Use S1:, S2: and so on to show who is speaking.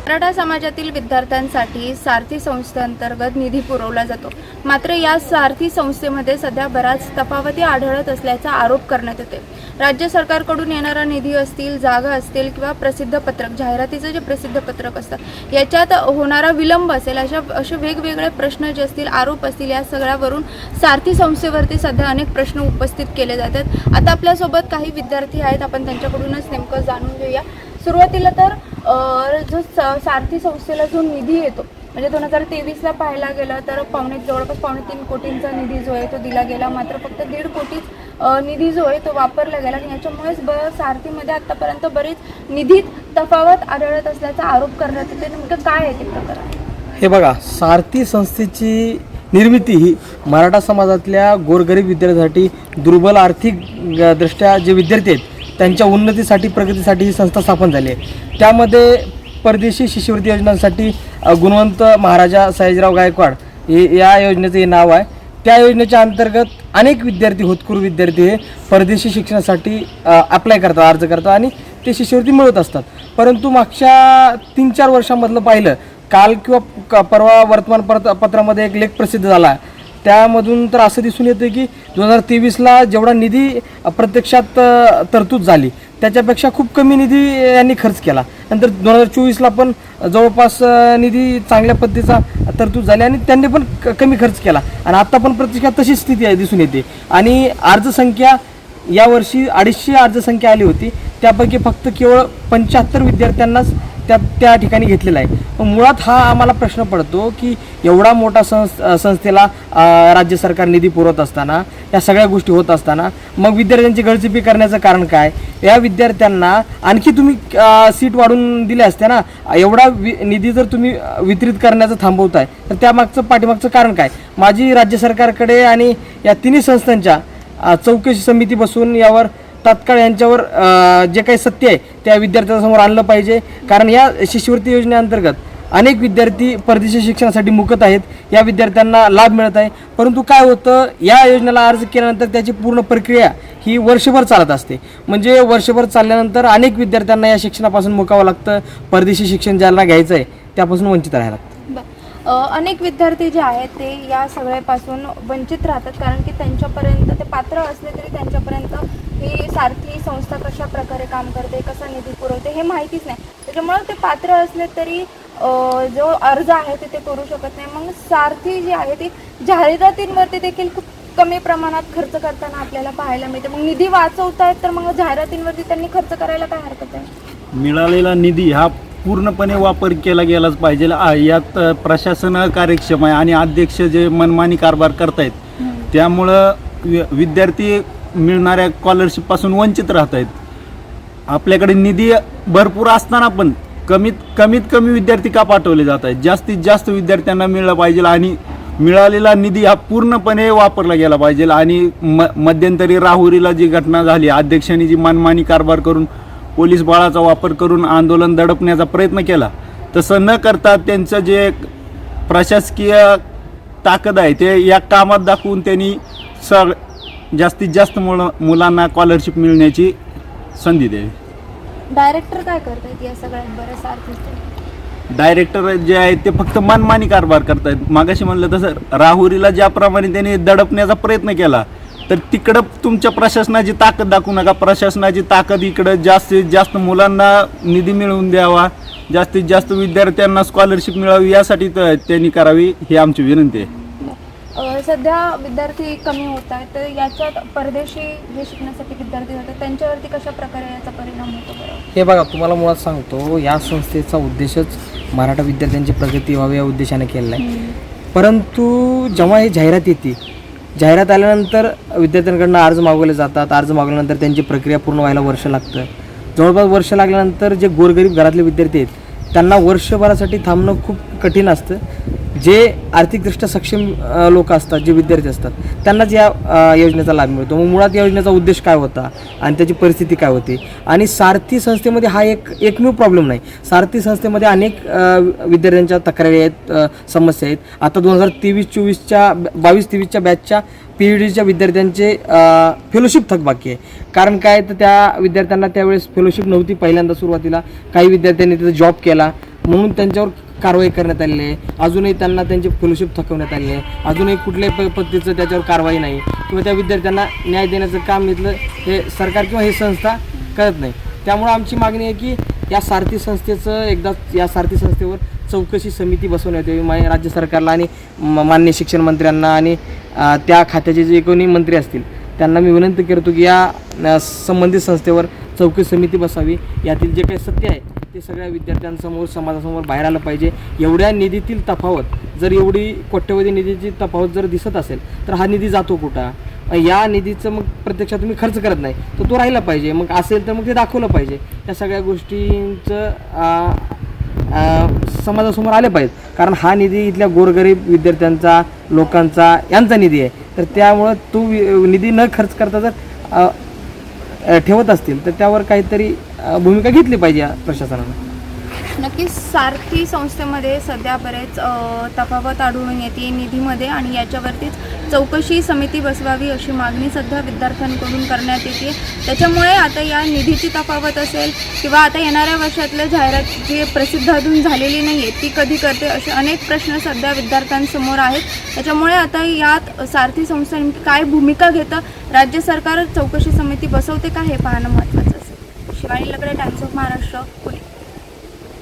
S1: मराठा समाजातील विद्यार्थ्यांसाठी सारथी संस्थेअंतर्गत निधी पुरवला जातो. मात्र या सारथी संस्थेमध्ये सध्या बराच तफावती आढळत असल्याचा आरोप करण्यात येते. राज्य सरकारकडून येणारा निधी असतील, जागा असतील किंवा प्रसिद्ध पत्रक, जाहिरातीचं जे प्रसिद्ध पत्रक असतं याच्यात होणारा विलंब असेल, असे वेगवेगळे प्रश्न जे असतील, आरोप असतील, या सगळ्यावरून सारथी संस्थेवरती सध्या अनेक प्रश्न उपस्थित केले जातात. आता आपल्यासोबत काही विद्यार्थी आहेत, आपण त्यांच्याकडूनच नेमकं जाणून घेऊया. सुरुवातीला तर जो सारथी संस्थेला जो निधी येतो, म्हणजे 2023ला पाहायला गेलं तर जवळपास 2.5 कोटींचा निधी जो आहे तो दिला गेला. मात्र फक्त 1.5 कोटीच निधी जो आहे तो वापरला गेला आणि याच्यामुळेच सारथीमध्ये आतापर्यंत बरीच निधीत तफावत आढळत असल्याचा आरोप करण्यात येते. नेमकं काय आहे ते प्रकरण?
S2: हे बघा, सारथी संस्थेची निर्मिती ही मराठा समाजातल्या गोरगरीब विद्यार्थ्यांसाठी, दुर्बल आर्थिक दृष्ट्या जे विद्यार्थी आहेत त्यांच्या उन्नतीसाठी, प्रगतीसाठी ही संस्था स्थापन झाली आहे. त्यामध्ये परदेशी शिष्यवृत्ती योजनांसाठी गुणवंत महाराजा सयाजीराव गायकवाड या योजनेचं हे नाव आहे. त्या योजनेच्या अंतर्गत अनेक विद्यार्थी, होतकरू विद्यार्थी हे परदेशी शिक्षणासाठी अप्लाय करतात, अर्ज करतात आणि ते शिष्यवृत्ती मिळवत असतात. परंतु मागच्या 3-4 वर्षांमधलं पाहिलं, काल किंवा परवा वर्तमानपत्रामध्ये एक लेख प्रसिद्ध झाला. त्यामधून तर असं दिसून येतं की 2023ला जेवढा निधी प्रत्यक्षात तरतूद झाली त्याच्यापेक्षा खूप कमी निधी यांनी खर्च केला. नंतर 2024ला पण जवळपास निधी चांगल्या पद्धतीचा तरतूद झाली आणि त्यांनी पण कमी खर्च केला आणि आता पण प्रत्यक्षात तशी स्थिती आहे दिसून येते. आणि अर्जसंख्या यावर्षी 250 अर्जसंख्या आली होती, त्यापैकी फक्त केवळ 75 विद्यार्थ्यांनाच त्या ठिकाणी घेतलेला आहे. मुळात हा आम्हाला प्रश्न पडतो की एवढा मोठा संस्थेला राज्य सरकार निधी पुरवत असताना, या सगळ्या गोष्टी होत असताना मग विद्यार्थ्यांची गळचेपी करण्याचं कारण काय? या विद्यार्थ्यांना आणखी तुम्ही सीट वाढवून दिल्या असत्या ना. एवढा निधी जर तुम्ही वितरित करण्याचं थांबवताय तर त्यामागचं पाठीमागचं कारण काय? माझी राज्य सरकारकडे आणि या तिन्ही संस्थांच्या चौकशी समिती बसून यावर तात्काळ यांच्यावर जे काही सत्य आहे त्या विद्यार्थ्यांसमोर आणलं पाहिजे. कारण या शिष्यवृत्ती योजनेअंतर्गत अनेक विद्यार्थी परदेशी शिक्षणासाठी मुकत आहेत, या विद्यार्थ्यांना लाभ मिळत आहे. परंतु काय होतं, या योजनेला अर्ज केल्यानंतर त्याची पूर्ण प्रक्रिया ही वर्षभर चालत असते. म्हणजे वर्षभर चालल्यानंतर अनेक विद्यार्थ्यांना या शिक्षणापासून मुकावं लागतं. परदेशी शिक्षण ज्यांना घ्यायचं आहे त्यापासून वंचित राहायला लागतं.
S1: अनेक विद्यार्थी जे आहेत ते या सगळ्यापासून वंचित राहतात, कारण की त्यांच्यापर्यंत ते पात्र असले तरी त्यांच्यापर्यंत ही सारथी संस्था कशा प्रकारे काम करते, कसा निधी पुरवते हे माहितीच नाही. त्याच्यामुळे ते पात्र असले तरी जो अर्ज आहे ते करू शकत नाही. मग सारथी जी आहे ती जाहिरातींवरती देखील खूप कमी प्रमाणात खर्च करताना आपल्याला पाहायला मिळते. मग निधी वाचवतायत तर मग जाहिरातींवरती त्यांनी खर्च करायला काय हरकत आहे?
S3: मिळालेला निधी हा पूर्णपणे वापर केला गेलाच पाहिजे. यात प्रशासन कार्यक्षम आहे आणि अध्यक्ष जे मनमानी कारभार करतायत त्यामुळं विद्यार्थी मिळणाऱ्या स्कॉलरशिपपासून वंचित राहत आहेत. आपल्याकडे निधी भरपूर असताना पण कमीत कमी विद्यार्थी का पाठवले जात आहेत? जास्तीत जास्त विद्यार्थ्यांना मिळलं पाहिजे आणि मिळालेला निधी हा पूर्णपणे वापरला गेला पाहिजे. आणि मध्यंतरी राहुरीला जी घटना झाली, अध्यक्षांनी जी मनमानी कारभार करून पोलीस बळाचा वापर करून आंदोलन दडपण्याचा प्रयत्न केला, तसं न करता त्यांचं जे प्रशासकीय ताकद आहे ते या कामात दाखवून त्यांनी जास्तीत जास्त मुलांना स्कॉलरशिप मिळण्याची संधी द्यावी.
S1: डायरेक्टर काय करतायत या सगळ्यात? बरं, सारथीचे
S3: डायरेक्टर जे आहेत ते फक्त मनमानी कारभार करतायत. मागाशी म्हणलं तसं राहुरीला ज्याप्रमाणे त्यांनी दडपण्याचा प्रयत्न केला, तर तिकडं तुमच्या प्रशासनाची ताकद दाखवू नका. प्रशासनाची ताकद इकडं जास्तीत जास्त मुलांना निधी मिळवून द्यावा, जास्तीत जास्त विद्यार्थ्यांना स्कॉलरशिप मिळावी यासाठी त्यांनी करावी, ही आमची विनंती आहे.
S1: सध्या विद्यार्थी कमी होत आहेत, तर याच्यात परदेशी जे शिकण्यासाठी विद्यार्थी जातात त्यांच्यावरती कशा प्रकारे याचा परिणाम होतो बरं?
S2: हे बघा, तुम्हाला मुळात सांगतो, या संस्थेचा उद्देशच मराठा विद्यार्थ्यांची प्रगती व्हावी या उद्देशाने केलेला आहे. परंतु जेव्हा ही जाहिरात येते, जाहिरात आल्यानंतर विद्यार्थ्यांकडून अर्ज मागवले जातात. अर्ज मागवल्यानंतर त्यांची प्रक्रिया पूर्ण व्हायला वर्ष लागतं. जवळपास वर्ष लागल्यानंतर जे गोरगरीब घरातले विद्यार्थी आहेत त्यांना वर्षभरासाठी थांबणं खूप कठीण असतं. जे आर्थिकदृष्ट्या सक्षम लोक असतात, जे विद्यार्थी असतात, त्यांनाच या योजनेचा लाभ मिळतो. मग मुळात या योजनेचा उद्देश काय होता आणि त्याची परिस्थिती काय होती? आणि सारथी संस्थेमध्ये हा एकमेव प्रॉब्लेम नाही. सारथी संस्थेमध्ये अनेक विद्यार्थ्यांच्या तक्रारी आहेत, समस्या आहेत. आता 2022-23च्या बॅचच्या PhDच्या विद्यार्थ्यांचे फेलोशिप थकबाकी आहे. कारण काय तर त्या विद्यार्थ्यांना त्यावेळेस फेलोशिप नव्हती. पहिल्यांदा सुरुवातीला काही विद्यार्थ्यांनी तिथं जॉब केला, म्हणून त्यांच्यावर कारवाई करण्यात आलेली आहे. अजूनही त्यांना त्यांची फेलोशिप थकवण्यात आलेली आहे. अजूनही कुठल्याही पद्धतीचं त्याच्यावर कारवाई नाही किंवा त्या विद्यार्थ्यांना न्याय देण्याचं काम इथलं हे सरकार किंवा ही संस्था करत नाही. त्यामुळं आमची मागणी आहे की या सारथी संस्थेचं एकदा या सारथी संस्थेवर चौकशी समिती बसवण्यात यावी. राज्य सरकारला आणि माननीय शिक्षण मंत्र्यांना आणि त्या खात्याचे जे कोणी मंत्री असतील त्यांना मी विनंती करतो की या संबंधित संस्थेवर चौकशी समिती बसावी. यातील जे काही सत्य आहे ते सगळ्या विद्यार्थ्यांसमोर समाजासमोर बाहेर आलं पाहिजे. एवढ्या निधीतील तफावत जर एवढी कोट्यवधी निधीची तफावत जर दिसत असेल तर हा निधी जातो कुठं? या निधीचं मग प्रत्यक्षात तुम्ही खर्च करत नाही तर तो राहिला पाहिजे. मग असेल तर मग ते दाखवलं पाहिजे. या सगळ्या गोष्टींचं समाजासमोर आले पाहिजेत. कारण हा निधी इथल्या गोरगरीब विद्यार्थ्यांचा लोकांचा यांचा निधी आहे. तर त्यामुळं तो निधी न खर्च करता जर ठेवत असतील तर त्यावर काहीतरी भूमिका घेतली पाहिजे प्रशासनानं.
S1: नक्कीच सारथी संस्थेमध्ये सध्या बरेच तफावत आढळून येते निधीमध्ये आणि याच्यावरतीच चौकशी समिती बसवावी अशी मागणी सध्या विद्यार्थ्यांकडून करण्यात येते. त्याच्यामुळे आता या निधीची तफावत असेल किंवा आता येणाऱ्या वर्षातलं जाहिरात जी प्रसिद्ध अजून झालेली नाही आहे ती कधी करते असे अनेक प्रश्न सध्या विद्यार्थ्यांसमोर आहेत. त्याच्यामुळे आता यात सारथी संस्था नेमकी काय भूमिका घेतं, राज्य सरकार चौकशी समिती बसवते का हे पाहणं महत्त्वाचं असेल. Shivani Lagade, Times of Maharashtra, Pune.